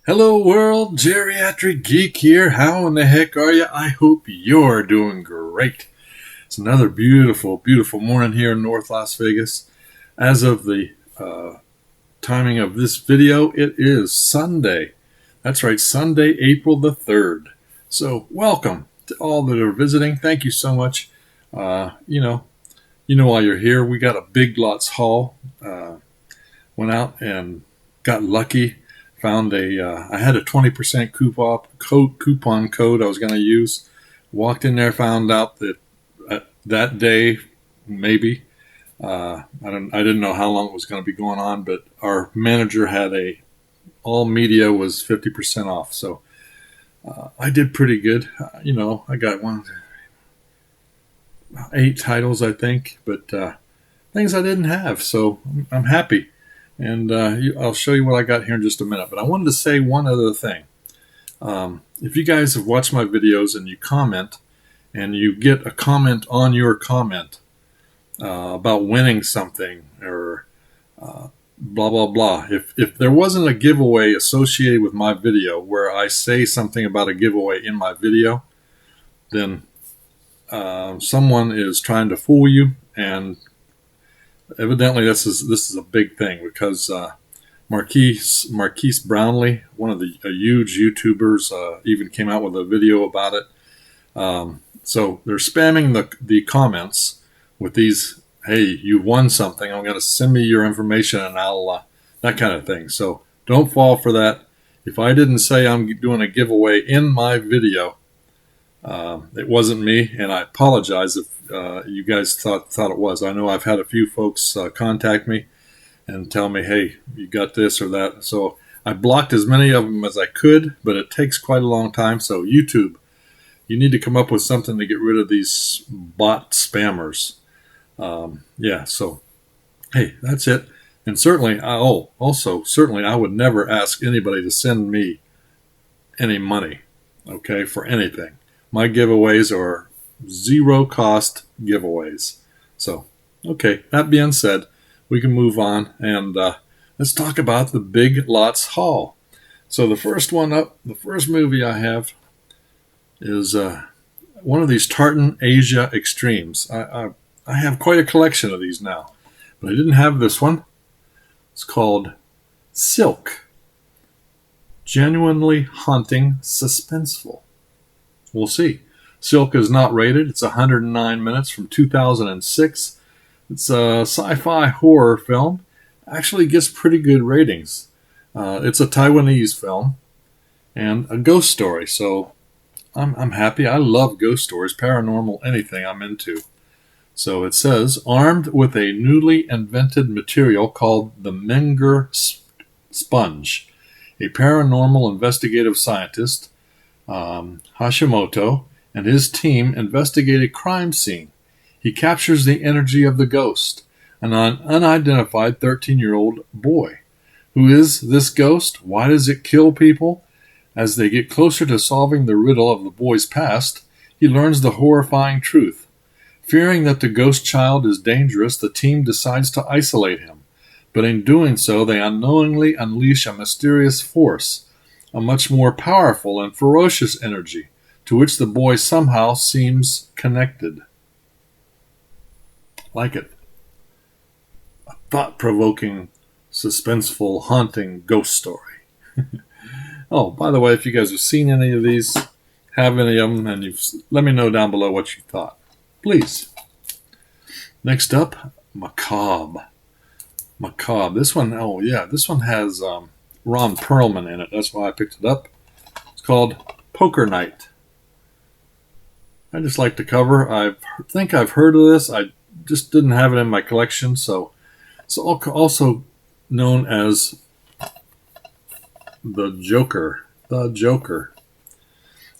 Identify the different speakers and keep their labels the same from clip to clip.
Speaker 1: Hello world, Geriatric Geek here. How in the heck are you? I hope you're doing great. It's another beautiful, beautiful morning here in North Las Vegas. As of the timing of this video, it is Sunday. That's right, Sunday, April the 3rd. So welcome to all that are visiting. Thank you so much. While you're here, we got a Big Lots haul. Went out and got lucky. Found I had a 20% coupon code I was going to use. Walked in there, found out that that day, maybe, I didn't know how long it was going to be going on, but our manager had all media was 50% off. So I did pretty good. I got 8 titles, I think, but things I didn't have. So I'm happy. And I'll show you what I got here in just a minute. But I wanted to say one other thing. If you guys have watched my videos and you comment, and you get a comment on your comment about winning something or blah, blah, blah. If there wasn't a giveaway associated with my video where I say something about a giveaway in my video, then someone is trying to fool you, and evidently this is a big thing because Marquise Brownlee, one of the huge YouTubers, even came out with a video about it. So they're spamming the comments with these, hey, you won something, I'm going to send me your information and I'll that kind of thing. So don't fall for that. If I didn't say I'm doing a giveaway in my video, it wasn't me, and I apologize if you guys thought it was. I know I've had a few folks contact me and tell me, hey, you got this or that. So I blocked as many of them as I could, but it takes quite a long time. So YouTube, you need to come up with something to get rid of these bot spammers. So hey, that's it. And certainly, I would never ask anybody to send me any money, okay, for anything. My giveaways are zero cost giveaways. So, okay, that being said, we can move on and let's talk about the Big Lots haul. So the first movie I have is one of these Tartan Asia Extremes. I have quite a collection of these now, but I didn't have this one. It's called Silk. Genuinely haunting, suspenseful. We'll see. Silk is not rated. It's 109 minutes from 2006. It's a sci-fi horror film. Actually gets pretty good ratings. It's a Taiwanese film and a ghost story. So I'm happy. I love ghost stories, paranormal, anything I'm into. So it says, armed with a newly invented material called the Menger sponge, a paranormal investigative scientist, Hashimoto, and his team investigate a crime scene. He captures the energy of the ghost, an unidentified 13-year-old boy. Who is this ghost? Why does it kill people? As they get closer to solving the riddle of the boy's past, he learns the horrifying truth. Fearing that the ghost child is dangerous, the team decides to isolate him. But in doing so, they unknowingly unleash a mysterious force, a much more powerful and ferocious energy, to which the boy somehow seems connected. Like it. A thought-provoking, suspenseful, haunting ghost story. Oh, by the way, if you guys have seen any of these, have any of them, and let me know down below what you thought. Please. Next up, Macabre. Macabre. This one has Ron Perlman in it. That's why I picked it up. It's called Poker Night. I just like the cover. I think I've heard of this. I just didn't have it in my collection. So it's also known as The Joker. The Joker.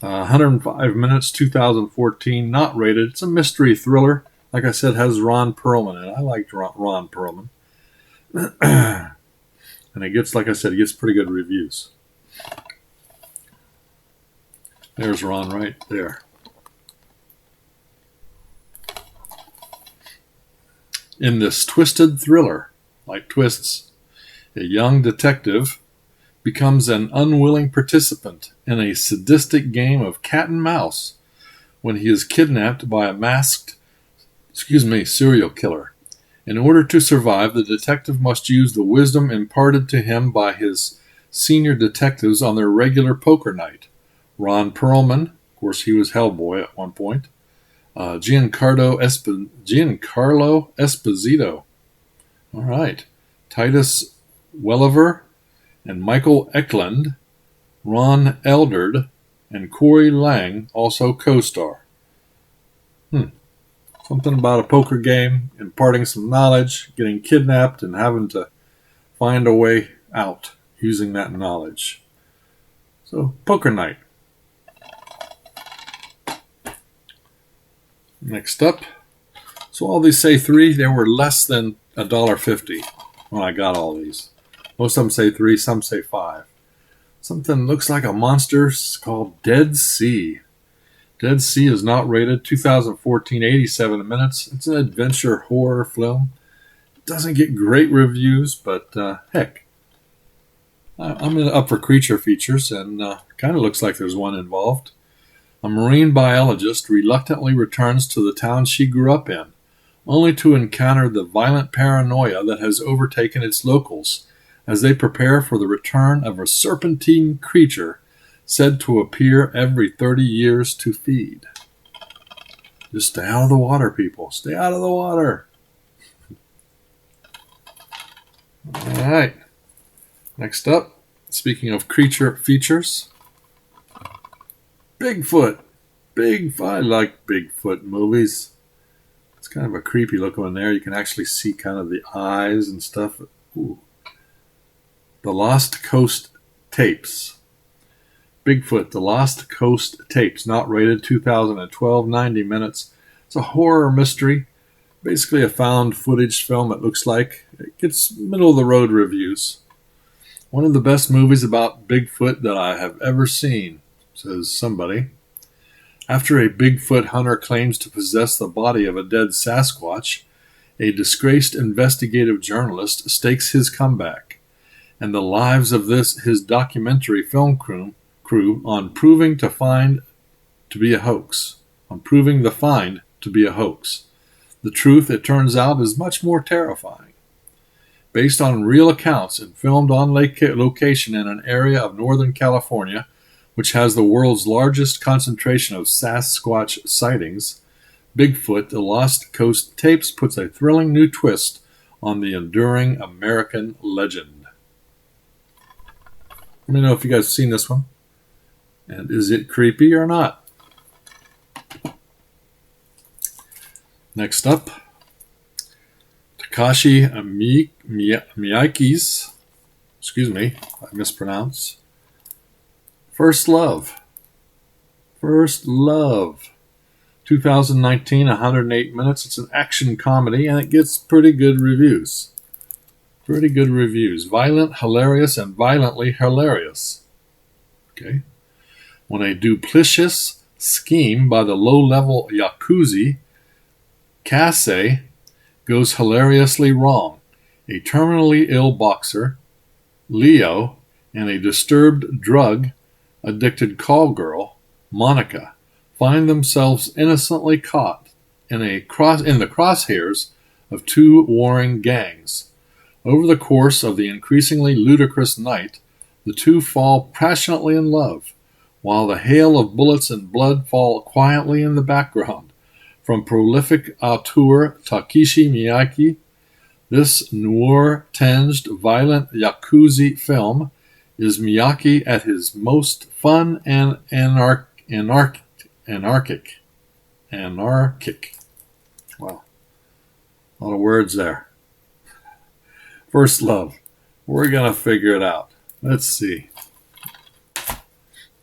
Speaker 1: 105 minutes, 2014. Not rated. It's a mystery thriller. Like I said, has Ron Perlman in it. I liked Ron Perlman. And it gets pretty good reviews. There's Ron right there. In this twisted thriller, like twists, a young detective becomes an unwilling participant in a sadistic game of cat and mouse when he is kidnapped by a masked, serial killer. In order to survive, the detective must use the wisdom imparted to him by his senior detectives on their regular poker night. Ron Perlman, of course, he was Hellboy at one point. Giancarlo Esposito. All right. Titus Welliver and Michael Eklund, Ron Eldard, and Corey Lang also co-star. Something about a poker game, imparting some knowledge, getting kidnapped, and having to find a way out using that knowledge. So, poker night. Next up. So all these say $3. They were less than $1.50 when I got all these. Most of them say $3, some say $5. Something looks like a monster called Dead Sea. Dead Sea is not rated. 2014, 87 minutes. It's an adventure horror film. It doesn't get great reviews, but heck. I'm up for creature features, and kind of looks like there's one involved. A marine biologist reluctantly returns to the town she grew up in, only to encounter the violent paranoia that has overtaken its locals as they prepare for the return of a serpentine creature said to appear every 30 years to feed. Just stay out of the water, people. Stay out of the water. All right. Next up, speaking of creature features, Bigfoot. I like Bigfoot movies. It's kind of a creepy look on there. You can actually see kind of the eyes and stuff. Ooh. The Lost Coast Tapes. Bigfoot, The Lost Coast Tapes, not rated, 2012, 90 minutes. It's a horror mystery, basically a found footage film, it looks like. It gets middle-of-the-road reviews. One of the best movies about Bigfoot that I have ever seen, says somebody. After a Bigfoot hunter claims to possess the body of a dead Sasquatch, a disgraced investigative journalist stakes his comeback and the lives of his documentary film crew on proving the find to be a hoax. The truth, it turns out, is much more terrifying. Based on real accounts and filmed on location in an area of Northern California, which has the world's largest concentration of Sasquatch sightings, Bigfoot, The Lost Coast Tapes puts a thrilling new twist on the enduring American legend. Let me know if you guys have seen this one. And is it creepy or not? Next up, Takashi Miike's, I mispronounce, First Love. 2019, 108 minutes. It's an action comedy, and it gets pretty good reviews. Violent, hilarious, and violently hilarious. Okay. When a duplicitous scheme by the low-level Yakuza Kase goes hilariously wrong, a terminally ill boxer, Leo, and a disturbed drug-addicted call girl, Monica, find themselves innocently caught in the crosshairs of two warring gangs. Over the course of the increasingly ludicrous night, the two fall passionately in love, while the hail of bullets and blood fall quietly in the background. From prolific auteur Takashi Miike, this noir-tinged, violent Yakuza film is Miyake at his most fun and anarchic. Wow. A lot of words there. First Love. We're going to figure it out. Let's see.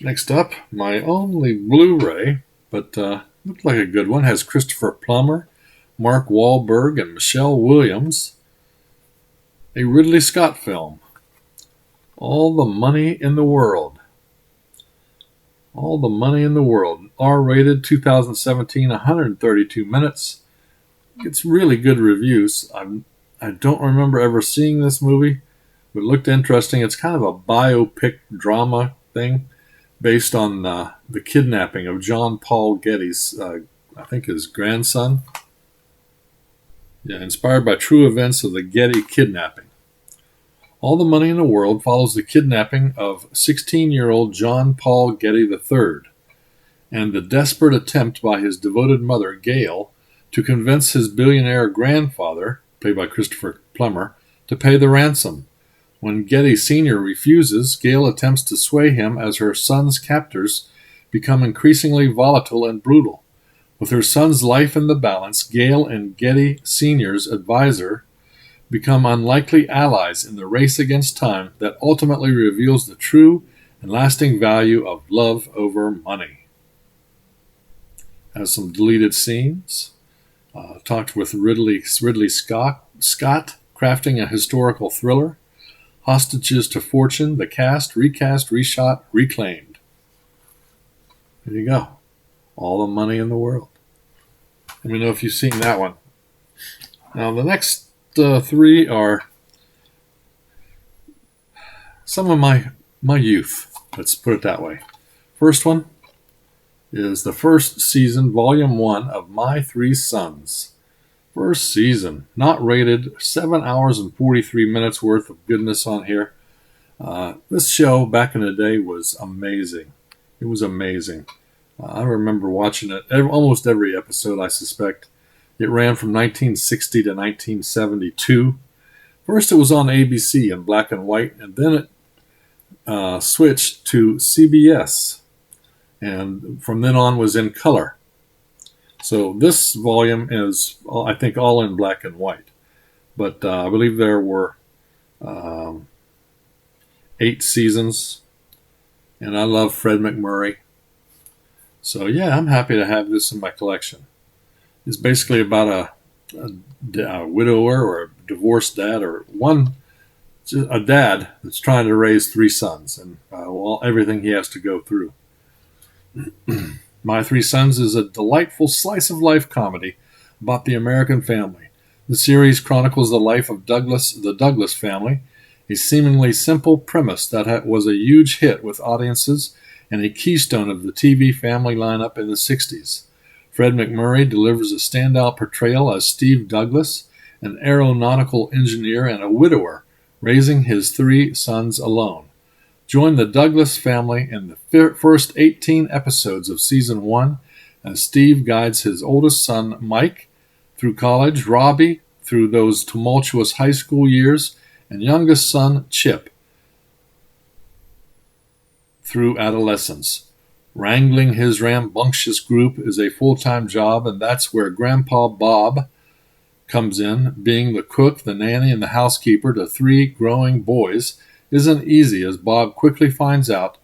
Speaker 1: Next up, my only Blu-ray, but looked like a good one, has Christopher Plummer, Mark Wahlberg, and Michelle Williams. A Ridley Scott film. All the Money in the World. R-rated, 2017, 132 minutes. Gets really good reviews. I don't remember ever seeing this movie. But it looked interesting. It's kind of a biopic drama thing based on the kidnapping of John Paul Getty's, I think his grandson. Yeah, inspired by true events of the Getty kidnapping. All the Money in the World follows the kidnapping of 16-year-old John Paul Getty III and the desperate attempt by his devoted mother, Gail, to convince his billionaire grandfather, played by Christopher Plummer, to pay the ransom. When Getty Sr. refuses, Gail attempts to sway him as her son's captors become increasingly volatile and brutal. With her son's life in the balance, Gail and Getty Sr.'s advisor become unlikely allies in the race against time that ultimately reveals the true and lasting value of love over money. Has some deleted scenes. Talked with Ridley Scott, crafting a historical thriller. Hostages to Fortune, the cast, recast, reshot, reclaimed. There you go. All the Money in the World. Let me know if you've seen that one. Now, the next three are some of my youth. Let's put it that way. First one is the first season, Volume 1 of My Three Sons. First season, not rated, 7 hours and 43 minutes worth of goodness on here. This show back in the day was amazing. It was amazing. I remember watching it almost every episode, I suspect. It ran from 1960 to 1972. First, it was on ABC in black and white, and then it switched to CBS, and from then on was in color. So this volume is, I think, all in black and white. But I believe there were 8 seasons, and I love Fred McMurray. So yeah, I'm happy to have this in my collection. It's basically about a widower or a divorced dad, or a dad that's trying to raise 3 sons, and everything he has to go through. My Three Sons is a delightful slice-of-life comedy about the American family. The series chronicles the life of the Douglas family, a seemingly simple premise that was a huge hit with audiences and a keystone of the TV family lineup in the 60s. Fred McMurray delivers a standout portrayal as Steve Douglas, an aeronautical engineer and a widower, raising his 3 sons alone. Join the Douglas family in the first 18 episodes of Season 1 as Steve guides his oldest son, Mike, through college, Robbie through those tumultuous high school years, and youngest son, Chip, through adolescence. Wrangling his rambunctious group is a full-time job, and that's where Grandpa Bob comes in. Being the cook, the nanny, and the housekeeper to 3 growing boys isn't easy, as Bob quickly finds out.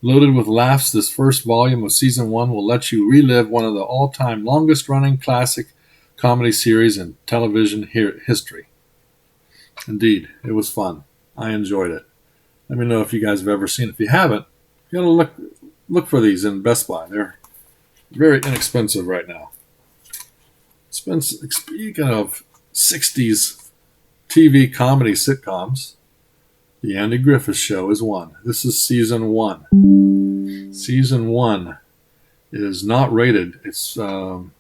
Speaker 1: Loaded with laughs, this first volume of Season 1 will let you relive one of the all-time longest-running classic comedy series in television history. Indeed, it was fun. I enjoyed it. Let me know if you guys have ever seen it. If you haven't, you gotta look for these in Best Buy. They're very inexpensive right now. Speaking of 60s TV comedy sitcoms, The Andy Griffith Show is one. This is Season 1. Season 1 is not rated. This was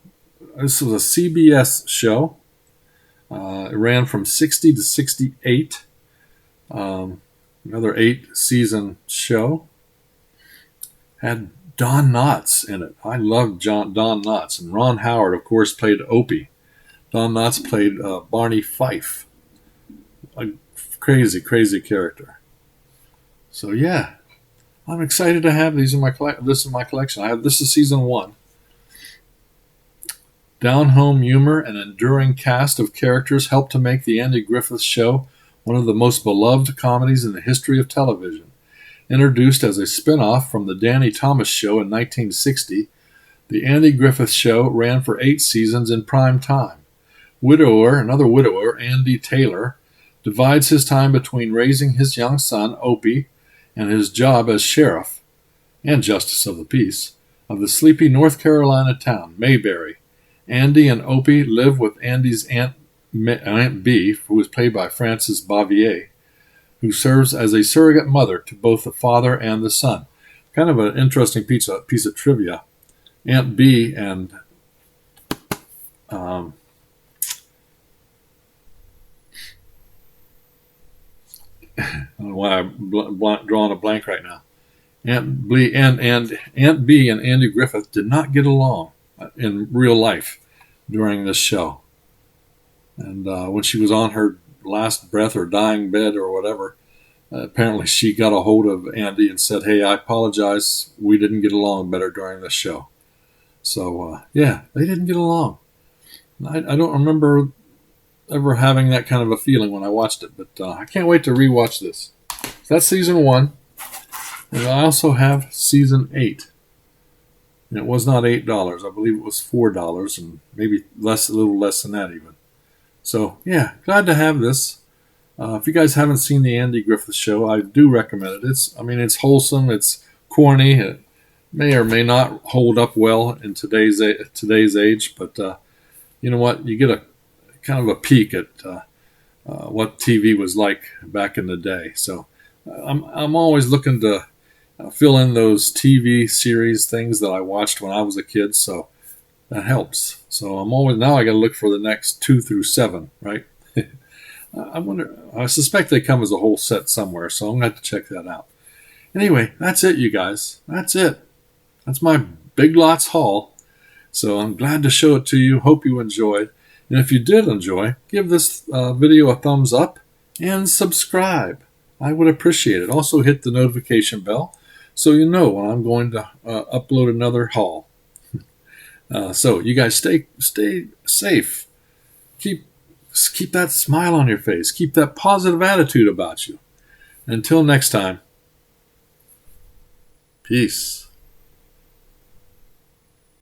Speaker 1: a CBS show. It ran from 60 to 68. Another 8-season show. Had Don Knotts in it. I loved Don Knotts. And Ron Howard, of course, played Opie. Don Knotts played Barney Fife. A crazy, crazy character. So yeah, I'm excited to have these in my collection. This is Season 1. Down-home humor and enduring cast of characters helped to make The Andy Griffith Show one of the most beloved comedies in the history of television. Introduced as a spin-off from The Danny Thomas Show in 1960, The Andy Griffith Show ran for 8 seasons in prime time. Another widower, Andy Taylor, divides his time between raising his young son, Opie, and his job as sheriff and justice of the peace of the sleepy North Carolina town, Mayberry. Andy and Opie live with Andy's Aunt Bee, who was played by Frances Bavier, who serves as a surrogate mother to both the father and the son. Kind of an interesting piece of trivia. Aunt B and I don't know why I'm drawing a blank right now. Aunt B and Andy Griffith did not get along in real life during this show. And when she was on her last breath or dying bed or whatever, apparently she got a hold of Andy and said, "Hey, I apologize. We didn't get along better during this show." So, yeah, they didn't get along. I don't remember ever having that kind of a feeling when I watched it, but I can't wait to rewatch this. So that's season 1. And I also have season 8. And it was not $8. I believe it was $4 and maybe a little less than that even. So, yeah, glad to have this. If you guys haven't seen the Andy Griffith Show, I do recommend it. It's wholesome. It's corny. It may or may not hold up well in today's age, but you know what? You get a kind of a peek at what TV was like back in the day. So I'm always looking to fill in those TV series things that I watched when I was a kid. So that helps. So now I got to look for the next 2 through 7, right? I suspect they come as a whole set somewhere, so I'm going to have to check that out. Anyway, that's it, you guys. That's it. That's my Big Lots haul. So I'm glad to show it to you. Hope you enjoyed. And if you did enjoy, give this video a thumbs up and subscribe. I would appreciate it. Also hit the notification bell so you know when I'm going to upload another haul. So you guys stay safe. Keep that smile on your face. Keep that positive attitude about you. Until next time, peace.